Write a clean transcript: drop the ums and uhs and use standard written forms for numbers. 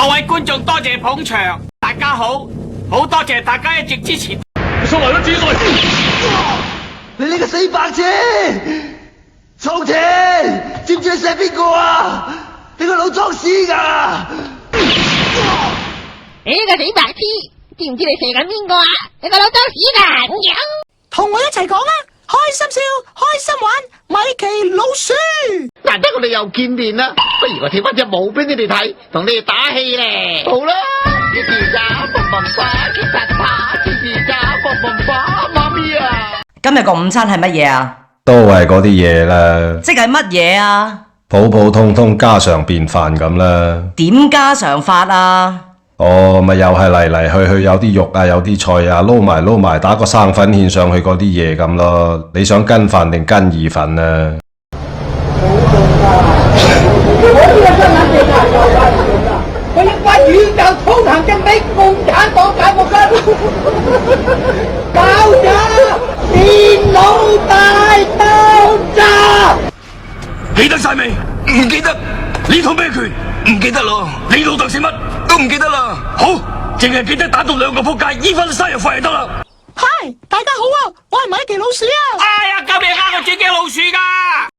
各位觀眾多謝捧場，大家好，好多謝大家一直支持。收埋咗紙袋。你呢個死白痴！曹田，知唔知你射邊個啊？你個腦裝屎噶！你呢個死白痴，知唔知你射緊邊個啊？你個腦裝屎噶！同我一齊講啊！開心笑，開心玩，米奇老鼠。難得我哋又見面啦，不如我跳翻隻舞俾你哋睇，同你哋打氣咧。好啦，吱吱喳蹦蹦花，吉他他，吱吱喳蹦蹦花，媽咪啊！今日個午餐係乜嘢啊？都係嗰啲嘢啦，即係乜嘢啊？普普通通家常便飯咁啦。點家常法啊？哦，咪又係嚟去有啲肉啊，有啲菜啊，撈埋打個生粉芡上去嗰啲嘢咁咯。你想跟飯定跟意粉啊？我要把宇宙通行證俾共產黨解放軍，爆炸！電腦大爆炸！記得晒未？唔記得。呢套咩拳？唔記得咯。你老豆姓乜？都唔記得啦。好，淨係記得打到兩個仆街，醫翻生日費就得啦。嗨，大家好啊，我係米奇老鼠啊！哎呀，救命啊！我自己老鼠噶。